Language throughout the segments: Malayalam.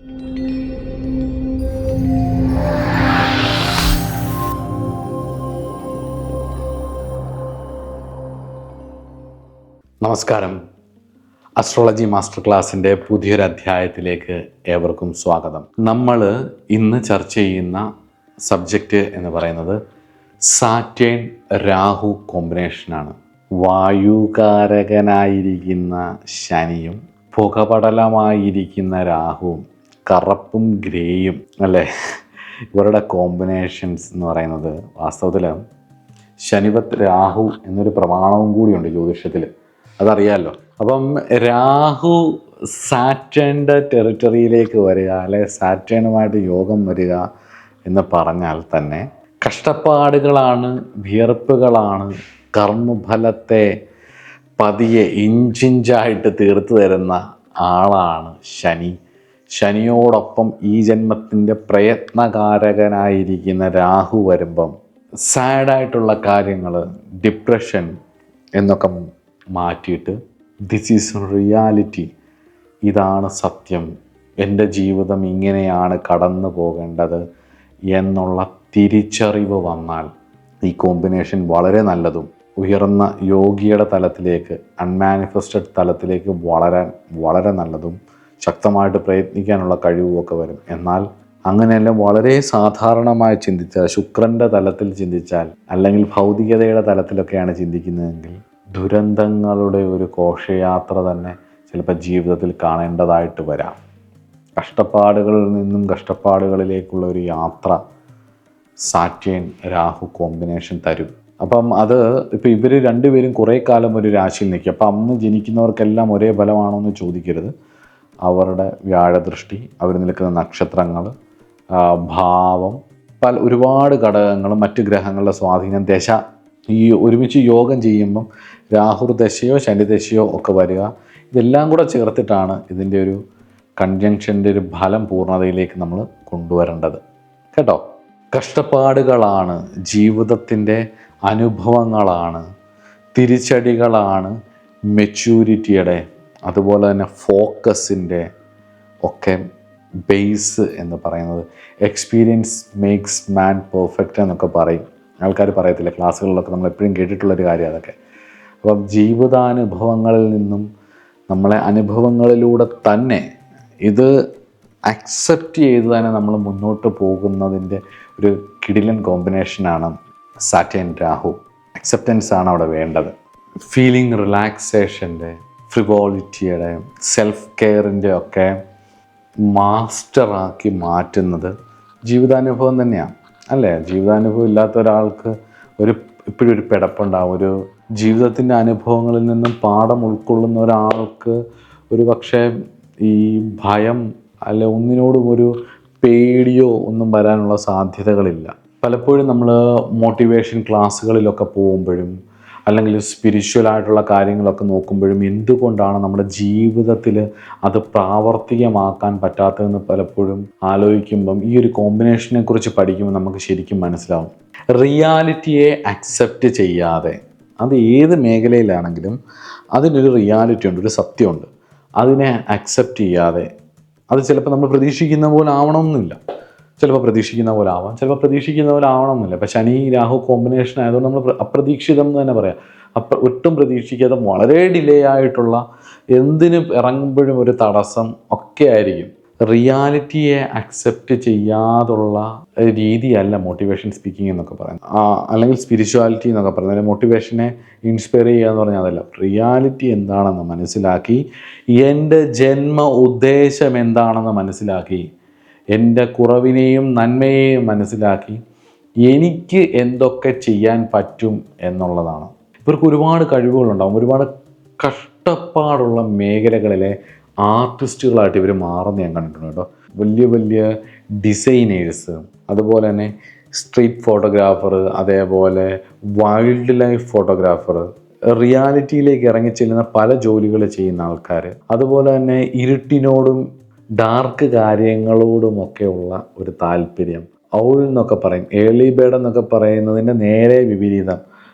നമസ്കാരം. അസ്ട്രോളജി മാസ്റ്റർ ക്ലാസ്സിൻ്റെ പുതിയൊരു അധ്യായത്തിലേക്ക് ഏവർക്കും സ്വാഗതം. നമ്മൾ ഇന്ന് ചർച്ച ചെയ്യുന്ന സബ്ജക്റ്റ് എന്ന് പറയുന്നത് സാറ്റേൺ രാഹു കോമ്പിനേഷനാണ്. വായുകാരകനായിരിക്കുന്ന ശനിയും പുകപടലമായിരിക്കുന്ന രാഹുവും കറുപ്പും ഗ്രേയും അല്ലേ, ഇവരുടെ കോമ്പിനേഷൻസ് എന്ന് പറയുന്നത് വാസ്തവത്തിൽ ശനിവത് രാഹു എന്നൊരു പ്രമാണവും കൂടിയുണ്ട് ജ്യോതിഷത്തിൽ, അതറിയാമല്ലോ. അപ്പം രാഹു സാറ്റേണിൻ്റെ ടെറിട്ടറിയിലേക്ക് വരിക, അല്ലെ സാറ്റേണുമായിട്ട് യോഗം വരിക എന്ന് പറഞ്ഞാൽ തന്നെ കഷ്ടപ്പാടുകളാണ്, വിയർപ്പുകളാണ്, കർമ്മഫലത്തെ പതിയെ ഇഞ്ചിഞ്ചായിട്ട് തീർത്തു തരുന്ന ആളാണ് ശനി. ശനിയോടൊപ്പം ഈ ജന്മത്തിൻ്റെ പ്രയത്നകാരകനായിരിക്കുന്ന രാഹു വരുമ്പം സാഡായിട്ടുള്ള കാര്യങ്ങൾ, ഡിപ്രഷൻ എന്നൊക്കെ മാറ്റിയിട്ട് ദിസ് ഈസ് റിയാലിറ്റി, ഇതാണ് സത്യം, എൻ്റെ ജീവിതം ഇങ്ങനെയാണ് കടന്നു പോകേണ്ടത് എന്നുള്ള തിരിച്ചറിവ് വന്നാൽ ഈ കോമ്പിനേഷൻ വളരെ നല്ലതും ഉയർന്ന യോഗിയുടെ തലത്തിലേക്ക്, അൺമാനിഫെസ്റ്റഡ് തലത്തിലേക്ക് വളരാൻ വളരെ നല്ലതും ശക്തമായിട്ട് പ്രയത്നിക്കാനുള്ള കഴിവുമൊക്കെ വരും. എന്നാൽ അങ്ങനെയെല്ലാം വളരെ സാധാരണമായി ചിന്തിച്ചാൽ, ശുക്രൻ്റെ തലത്തിൽ ചിന്തിച്ചാൽ, അല്ലെങ്കിൽ ഭൗതികതയുടെ തലത്തിലൊക്കെയാണ് ചിന്തിക്കുന്നതെങ്കിൽ ദുരന്തങ്ങളുടെ ഒരു ഘോഷയാത്ര തന്നെ ചിലപ്പോൾ ജീവിതത്തിൽ കാണേണ്ടതായിട്ട് വരാം. കഷ്ടപ്പാടുകളിൽ നിന്നും കഷ്ടപ്പാടുകളിലേക്കുള്ള ഒരു യാത്ര സാറ്റേൺ രാഹു കോമ്പിനേഷൻ തരും. അപ്പം അത് ഇപ്പോൾ ഇവർ രണ്ടുപേരും കുറേ കാലം ഒരു രാശിയിൽ നിൽക്കും. അപ്പം അന്ന് ജനിക്കുന്നവർക്കെല്ലാം ഒരേ ഫലമാണോ എന്ന് ചോദിക്കരുത്. അവരുടെ വ്യാഴദൃഷ്ടി, അവർ നിൽക്കുന്ന നക്ഷത്രങ്ങൾ, ഭാവം, ഒരുപാട് ഘടകങ്ങളും മറ്റ് ഗ്രഹങ്ങളുടെ സ്വാധീനം, ദശ, ഈ ഒരുമിച്ച് യോഗം ചെയ്യുമ്പം രാഹുർദശയോ ശനിദശയോ ഒക്കെ വരിക, ഇതെല്ലാം കൂടെ ചേർത്തിട്ടാണ് ഇതിൻ്റെ ഒരു കൺജങ്ഷൻ്റെ ഒരു ഫലം പൂർണ്ണതയിലേക്ക് നമ്മൾ കൊണ്ടുവരേണ്ടത് കേട്ടോ. കഷ്ടപ്പാടുകളാണ്, ജീവിതത്തിൻ്റെ അനുഭവങ്ങളാണ്, തിരിച്ചടികളാണ് മെച്യൂരിറ്റിയുടെ, അതുപോലെ തന്നെ ഫോക്കസിൻ്റെ ഒക്കെ ബേസ് എന്ന് പറയുന്നത്. എക്സ്പീരിയൻസ് മേക്സ് മാൻ പെർഫെക്റ്റ് എന്നൊക്കെ പറയും ആൾക്കാർ, പറയത്തില്ല ക്ലാസ്സുകളിലൊക്കെ, നമ്മൾ എപ്പോഴും കേട്ടിട്ടുള്ളൊരു കാര്യം അതൊക്കെ. അപ്പം ജീവിതാനുഭവങ്ങളിൽ നിന്നും നമ്മളെ അനുഭവങ്ങളിലൂടെ തന്നെ ഇത് അക്സെപ്റ്റ് ചെയ്ത് തന്നെ നമ്മൾ മുന്നോട്ട് പോകുന്നതിൻ്റെ ഒരു കിടിലൻ കോമ്പിനേഷനാണ് സാറ്റേൺ രാഹു. അക്സെപ്റ്റൻസ് ആണ് അവിടെ വേണ്ടത്. ഫീലിംഗ് റിലാക്സേഷൻ്റെ, ഫ്രിവോളിറ്റിയുടെ, സെൽഫ് കെയറിൻ്റെ ഒക്കെ മാസ്റ്ററാക്കി മാറ്റുന്നത് ജീവിതാനുഭവം തന്നെയാണ് അല്ലേ. ജീവിതാനുഭവം ഇല്ലാത്ത ഒരാൾക്ക് ഇപ്പോഴും ഒരു പിടപ്പുണ്ടാകും. ഒരു ജീവിതത്തിൻ്റെ അനുഭവങ്ങളിൽ നിന്നും പാഠം ഉൾക്കൊള്ളുന്ന ഒരാൾക്ക് ഒരു പക്ഷേ ഈ ഭയം അല്ലെ ഒന്നിനോടും ഒരു പേടിയോ ഒന്നും വരാനുള്ള സാധ്യതകളില്ല. പലപ്പോഴും നമ്മൾ മോട്ടിവേഷൻ ക്ലാസ്സുകളിലൊക്കെ പോകുമ്പോഴും അല്ലെങ്കിൽ സ്പിരിച്വലായിട്ടുള്ള കാര്യങ്ങളൊക്കെ നോക്കുമ്പോഴും എന്തുകൊണ്ടാണ് നമ്മുടെ ജീവിതത്തിൽ അത് പ്രാവർത്തികമാക്കാൻ പറ്റാത്തതെന്ന് പലപ്പോഴും ആലോചിക്കുമ്പം ഈ ഒരു കോമ്പിനേഷനെ കുറിച്ച് പഠിക്കുമ്പോൾ നമുക്ക് ശരിക്കും മനസ്സിലാവും. റിയാലിറ്റിയെ അക്സെപ്റ്റ് ചെയ്യാതെ, അത് ഏത് മേഖലയിലാണെങ്കിലും അതിനൊരു റിയാലിറ്റി ഉണ്ട്, ഒരു സത്യമുണ്ട്. അതിനെ അക്സെപ്റ്റ് ചെയ്യാതെ, അത് ചിലപ്പോൾ നമ്മൾ പ്രതീക്ഷിക്കുന്ന പോലെ ആവണമെന്നില്ല, ചിലപ്പോൾ പ്രതീക്ഷിക്കുന്ന പോലെ ആവാം, ചിലപ്പോൾ പ്രതീക്ഷിക്കുന്ന പോലെ ആവണമെന്നില്ല. ഇപ്പം ശനി രാഹു കോമ്പിനേഷൻ ആയതുകൊണ്ട് നമ്മൾ അപ്രതീക്ഷിതം എന്ന് തന്നെ പറയാം. ഒട്ടും പ്രതീക്ഷിക്കാതെ വളരെ ഡിലേ ആയിട്ടുള്ള, എന്തിനും ഇറങ്ങുമ്പോഴും ഒരു തടസ്സം ഒക്കെ ആയിരിക്കും. റിയാലിറ്റിയെ അക്സെപ്റ്റ് ചെയ്യാതുള്ള രീതിയല്ല മോട്ടിവേഷൻ സ്പീക്കിംഗ് എന്നൊക്കെ പറയുന്നത്, അല്ലെങ്കിൽ സ്പിരിച്വാലിറ്റി എന്നൊക്കെ പറയുന്നത്. മോട്ടിവേഷനെ ഇൻസ്പയർ ചെയ്യുക എന്ന് പറഞ്ഞാൽ അതല്ല. റിയാലിറ്റി എന്താണെന്ന് മനസ്സിലാക്കി, എൻ്റെ ജന്മ ഉദ്ദേശം എന്താണെന്ന് മനസ്സിലാക്കി, എൻ്റെ കുറവിനെയും നന്മയെയും മനസ്സിലാക്കി എനിക്ക് എന്തൊക്കെ ചെയ്യാൻ പറ്റും എന്നുള്ളതാണ്. ഇവർക്ക് ഒരുപാട് കഴിവുകളുണ്ടാകും. ഒരുപാട് കഷ്ടപ്പാടുള്ള മേഖലകളിലെ ആർട്ടിസ്റ്റുകളായിട്ട് ഇവർ മാറുന്ന ഞാൻ കണ്ടിട്ടുണ്ട് കേട്ടോ. വലിയ വലിയ ഡിസൈനേഴ്സ്, അതുപോലെ തന്നെ സ്ട്രീറ്റ് ഫോട്ടോഗ്രാഫർ, അതേപോലെ വൈൽഡ് ലൈഫ് ഫോട്ടോഗ്രാഫർ, റിയാലിറ്റിയിലേക്ക് ഇറങ്ങിച്ചെല്ലുന്ന പല ജോലികൾ ചെയ്യുന്ന ആൾക്കാർ, അതുപോലെ തന്നെ ഇരുട്ടിനോടും ഡാർക്ക് കാര്യങ്ങളോടുമൊക്കെയുള്ള ഒരു താല്പര്യം. ഔൾ എന്നൊക്കെ പറയും, ഏർലി ബേർഡ് എന്നൊക്കെ പറയുന്നതിൻ്റെ നേരെ വിപരീതം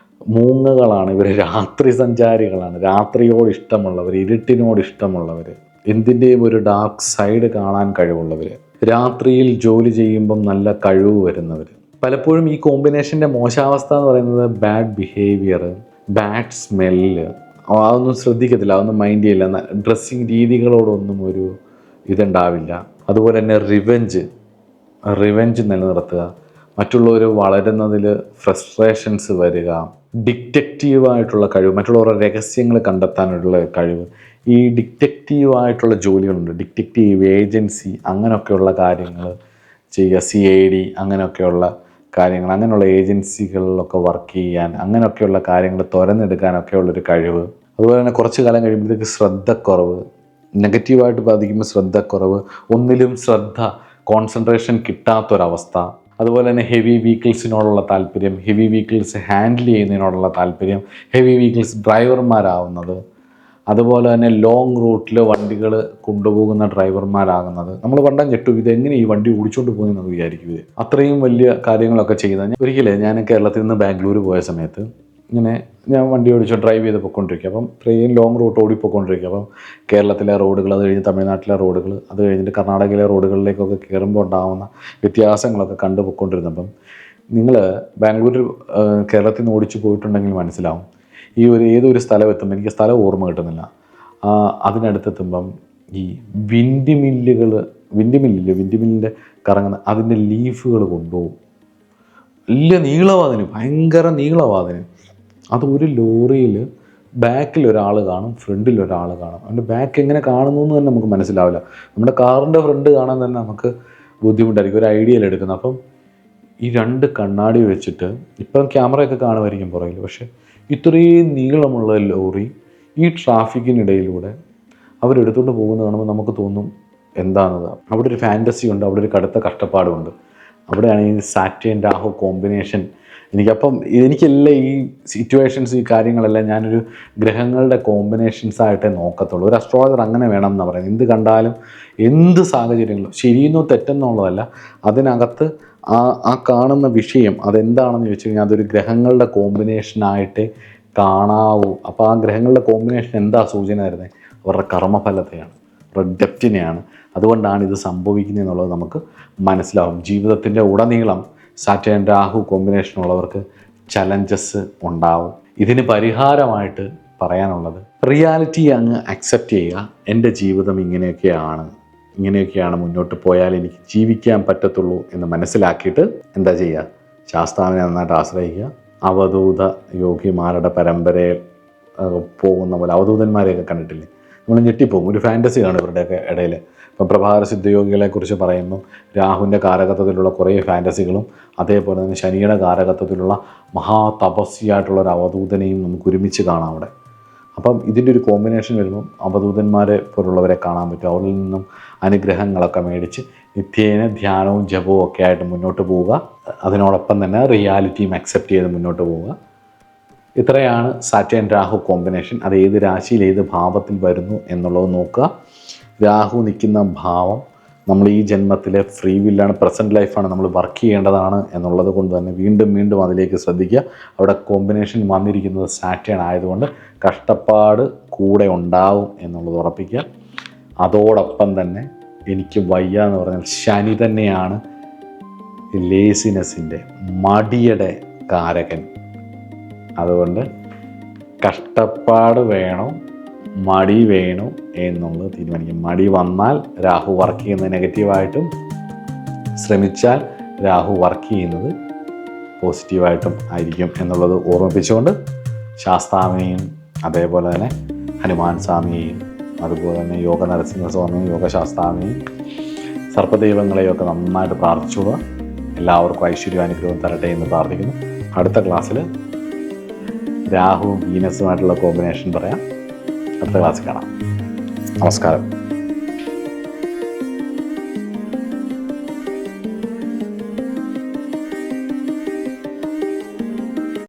മൂങ്ങകളാണ് ഇവർ. രാത്രി സഞ്ചാരികളാണ്, രാത്രിയോട് ഇഷ്ടമുള്ളവർ, ഇരുട്ടിനോട് ഇഷ്ടമുള്ളവർ. എന്തിൻ്റെയും ഒരു ഡാർക്ക് സൈഡ് കാണാൻ കഴിവുള്ളവർ, രാത്രിയിൽ ജോലി ചെയ്യുമ്പം നല്ല കഴിവ് വരുന്നവർ. പലപ്പോഴും ഈ കോമ്പിനേഷൻ്റെ മോശാവസ്ഥ എന്ന് പറയുന്നത് ബാഡ് ബിഹേവിയർ, ബാഡ് സ്മെല്ല്, അതൊന്നും ശ്രദ്ധിക്കത്തില്ല, അതൊന്നും മൈൻഡ് ചെയ്യില്ല, ഡ്രസ്സിങ് രീതികളോടൊന്നും ഒരു ഇതുണ്ടാവില്ല. അതുപോലെ തന്നെ റിവെഞ്ച് നിലനിർത്തുക, മറ്റുള്ളവർ വളരുന്നതിൽ ഫ്രസ്ട്രേഷൻസ് വരിക, ഡിറ്റക്റ്റീവായിട്ടുള്ള കഴിവ്, മറ്റുള്ളവരുടെ രഹസ്യങ്ങൾ കണ്ടെത്താനുള്ള കഴിവ്. ഈ ഡിറ്റക്റ്റീവായിട്ടുള്ള ജോലികളുണ്ട്, ഡിറ്റക്റ്റീവ് ഏജൻസി, അങ്ങനെയൊക്കെയുള്ള കാര്യങ്ങൾ ചെയ്യുക, CID അങ്ങനെയൊക്കെയുള്ള കാര്യങ്ങൾ, അങ്ങനെയുള്ള ഏജൻസികളിലൊക്കെ വർക്ക് ചെയ്യാൻ, അങ്ങനെയൊക്കെയുള്ള കാര്യങ്ങൾ തുരന്നെടുക്കാനൊക്കെ ഉള്ളൊരു കഴിവ്. അതുപോലെ തന്നെ കുറച്ച് കാലം കഴിയുമ്പോഴത്തേക്ക് ശ്രദ്ധക്കുറവ്, നെഗറ്റീവായിട്ട് ബാധിക്കുമ്പോൾ ശ്രദ്ധക്കുറവ്, ഒന്നിലും കോൺസെൻട്രേഷൻ കിട്ടാത്തൊരവസ്ഥ. അതുപോലെ തന്നെ ഹെവി വെഹിക്കിൾസിനോടുള്ള താല്പര്യം, ഹെവി വെഹിക്കിൾസ് ഹാൻഡിൽ ചെയ്യുന്നതിനോടുള്ള താല്പര്യം, ഹെവി വെഹിക്കിൾസ് ഡ്രൈവർമാരാവുന്നത്, അതുപോലെ തന്നെ ലോങ് റൂട്ടിൽ വണ്ടികൾ കൊണ്ടുപോകുന്ന ഡ്രൈവർമാരാകുന്നത്. നമ്മൾ പണ്ടാൻ ഞെട്ടും, ഇതെങ്ങനെ ഈ വണ്ടി ഓടിച്ചുകൊണ്ട് പോകുന്നതെന്ന് വിചാരിക്കും. അത്രയും വലിയ കാര്യങ്ങളൊക്കെ ചെയ്യുന്നത്. ഒരിക്കലേ ഞാൻ കേരളത്തിൽ നിന്ന് ബാംഗ്ലൂർ പോയ സമയത്ത് ഇങ്ങനെ ഞാൻ വണ്ടി ഓടിച്ച് ഡ്രൈവ് ചെയ്ത് പൊയ്ക്കൊണ്ടിരിക്കുക. അപ്പം ട്രെയിൻ ലോങ് റൂട്ട് ഓടിപ്പോയിക്കൊണ്ടിരിക്കുക. അപ്പം കേരളത്തിലെ റോഡുകൾ, അത് കഴിഞ്ഞ് തമിഴ്നാട്ടിലെ റോഡുകൾ, അത് കഴിഞ്ഞിട്ട് കർണാടകയിലെ റോഡുകളിലേക്കൊക്കെ കയറുമ്പോൾ ഉണ്ടാകുന്ന വ്യത്യാസങ്ങളൊക്കെ കണ്ടു പൊയ്ക്കൊണ്ടിരുന്നപ്പം, നിങ്ങൾ ബാംഗ്ലൂരിൽ കേരളത്തിൽ നിന്ന് ഓടിച്ചു പോയിട്ടുണ്ടെങ്കിൽ മനസ്സിലാവും. ഈ ഏതൊരു സ്ഥലം എത്തുമ്പോൾ, എനിക്ക് സ്ഥലം ഓർമ്മ കിട്ടുന്നില്ല, അതിനടുത്തെത്തുമ്പം ഈ വിൻഡ് മില്ലിൻ്റെ കറങ്ങുന്ന അതിൻ്റെ ലീഫുകൾ കൊണ്ടുപോകും. വലിയ നീളവാതിന്, ഭയങ്കര നീളവാതിന്. അത് ഒരു ലോറിയിൽ ബാക്കിൽ ഒരാൾ കാണും, ഫ്രണ്ടിൽ ഒരാൾ കാണും. അവൻ്റെ ബാക്ക് എങ്ങനെ കാണുന്നു എന്ന് തന്നെ നമുക്ക് മനസ്സിലാവില്ല. നമ്മുടെ കാറിൻ്റെ ഫ്രണ്ട് കാണാൻ തന്നെ നമുക്ക് ബുദ്ധിമുട്ടായിരിക്കും, ഒരു ഐഡിയയിൽ എടുക്കുന്നത്. അപ്പം ഈ 2 കണ്ണാടി വെച്ചിട്ട്, ഇപ്പം ക്യാമറയൊക്കെ കാണുമായിരിക്കും പുറകിൽ, പക്ഷേ ഇത്രയും നീളമുള്ള ലോറി ഈ ട്രാഫിക്കിനിടയിലൂടെ അവരെടുത്തുകൊണ്ട് പോകുന്നത് കാണുമ്പോൾ നമുക്ക് തോന്നും എന്താണെന്നത്. അവിടെ ഒരു ഫാൻറ്റസി ഉണ്ട്, അവിടെ ഒരു കടുത്ത കഷ്ടപ്പാടുമുണ്ട്. അവിടെയാണ് ഈ സാറ്റേൺ രാഹു കോമ്പിനേഷൻ. എനിക്കെല്ലാം ഈ സിറ്റുവേഷൻസ്, ഈ കാര്യങ്ങളെല്ലാം ഞാനൊരു ഗ്രഹങ്ങളുടെ കോമ്പിനേഷൻസായിട്ടേ നോക്കത്തുള്ളൂ. ഒരു അസ്ട്രോളജർ അങ്ങനെ വേണം എന്ന് പറയുന്നത്. എന്ത് കണ്ടാലും, എന്ത് സാഹചര്യങ്ങളും, ശരിയെന്നോ തെറ്റെന്നുള്ളതല്ല, അതിനകത്ത് ആ കാണുന്ന വിഷയം അതെന്താണെന്ന് ചോദിച്ചു കഴിഞ്ഞാൽ അതൊരു ഗ്രഹങ്ങളുടെ കോമ്പിനേഷനായിട്ടേ കാണാവൂ. അപ്പോൾ ആ ഗ്രഹങ്ങളുടെ കോമ്പിനേഷൻ എന്താ സൂചന തരുന്നത്? അവരുടെ കർമ്മഫലത്തെയാണ്, അവരുടെ ഡെപ്റ്റിനെയാണ്. അതുകൊണ്ടാണ് ഇത് സംഭവിക്കുന്നത് എന്നുള്ളത് നമുക്ക് മനസ്സിലാവും. ജീവിതത്തിൻ്റെ ഉടനീളം സാറ്റേൺ രാഹു കോമ്പിനേഷനുള്ളവർക്ക് ചലഞ്ചസ് ഉണ്ടാവും. ഇതിന് പരിഹാരമായിട്ട് പറയാനുള്ളത്, റിയാലിറ്റി അങ്ങ് അക്സെപ്റ്റ് ചെയ്യുക. എൻ്റെ ജീവിതം ഇങ്ങനെയൊക്കെയാണ് മുന്നോട്ട് പോയാൽ എനിക്ക് ജീവിക്കാൻ പറ്റത്തുള്ളൂ എന്ന് മനസ്സിലാക്കിയിട്ട് എന്താ ചെയ്യുക? ശാസ്താവിനെ നന്നായിട്ട് ആശ്രയിക്കുക. അവധൂത യോഗിമാരുടെ പരമ്പരയിൽ പോകുന്ന പോലെ, അവധൂതന്മാരെയൊക്കെ കണ്ടിട്ടില്ലേ? നമ്മൾ ഞെട്ടിപ്പോകും. ഒരു ഫാൻറ്റസി കാണും ഇവരുടെയൊക്കെ ഇടയിൽ. ഇപ്പം പ്രഭാകര സിദ്ധയോഗികളെക്കുറിച്ച് പറയുമ്പോൾ രാഹുവിൻ്റെ കാരകത്വത്തിലുള്ള കുറേ ഫാൻറ്റസികളും, അതേപോലെ തന്നെ ശനിയുടെ കാരകത്വത്തിലുള്ള മഹാതപസ്യായിട്ടുള്ള ഒരു അവധൂതനെയും നമുക്ക് ഒരുമിച്ച് കാണാം അവിടെ. അപ്പം ഇതിൻ്റെ ഒരു കോമ്പിനേഷൻ വരുമ്പം അവധൂതന്മാരെ പോലുള്ളവരെ കാണാൻ പറ്റും. അവരിൽ നിന്നും അനുഗ്രഹങ്ങളൊക്കെ മേടിച്ച് നിത്യേന ധ്യാനവും ജപവും ഒക്കെ ആയിട്ട് മുന്നോട്ട് പോവുക. അതിനോടൊപ്പം തന്നെ റിയാലിറ്റിയും അക്സെപ്റ്റ് ചെയ്ത് മുന്നോട്ട് പോവുക. ഇത്രയാണ് സാറ്റേൺ രാഹു കോമ്പിനേഷൻ. അത് ഏത് രാശിയിൽ ഏത് ഭാവത്തിൽ വരുന്നു എന്നുള്ളത് നോക്കുക. രാഹു നിൽക്കുന്ന ഭാവം നമ്മൾ ഈ ജന്മത്തിലെ ഫ്രീ വില്ലാണ്, പ്രസൻറ്റ് ലൈഫാണ്, നമ്മൾ വർക്ക് ചെയ്യേണ്ടതാണ് എന്നുള്ളത് കൊണ്ട് തന്നെ വീണ്ടും അതിലേക്ക് ശ്രദ്ധിക്കുക. അവിടെ കോമ്പിനേഷൻ വന്നിരിക്കുന്നത് സാറ്റേൺ ആയതുകൊണ്ട് കഷ്ടപ്പാട് കൂടെ ഉണ്ടാവും എന്നുള്ളത് ഉറപ്പിക്കുക. അതോടൊപ്പം തന്നെ എനിക്ക് വയ്യ എന്ന് പറഞ്ഞാൽ ശനി തന്നെയാണ് ലേസിനെസ്സിൻ്റെ, മടിയുടെ കാരകൻ. അതുകൊണ്ട് കഷ്ടപ്പാട് വേണോ മടി വേണോ എന്നുള്ളത് തീരുമാനിക്കും. മടി വന്നാൽ രാഹു വർക്ക് ചെയ്യുന്നത് നെഗറ്റീവായിട്ടും, ശ്രമിച്ചാൽ രാഹു വർക്ക് ചെയ്യുന്നത് പോസിറ്റീവായിട്ടും ആയിരിക്കും എന്നുള്ളത് ഓർമ്മിപ്പിച്ചുകൊണ്ട് ശാസ്താവിനെയും അതേപോലെ തന്നെ ഹനുമാൻ സ്വാമിയെയും അതുപോലെ തന്നെ യോഗ നരസിംഹസ്വാമിയും യോഗശാസ്താവിനെയും സർപ്പദൈവങ്ങളെയൊക്കെ നന്നായിട്ട് പ്രാർത്ഥിച്ചുക. എല്ലാവർക്കും ഐശ്വര്യ അനുഗ്രഹം തരട്ടെ എന്ന് പ്രാർത്ഥിക്കുന്നു. അടുത്ത ക്ലാസ്സിൽ രാഹുവും വീനസുമായിട്ടുള്ള കോമ്പിനേഷൻ പറയാം. അടുത്ത ക്ലാസ്സിൽ കാണാം. നമസ്കാരം.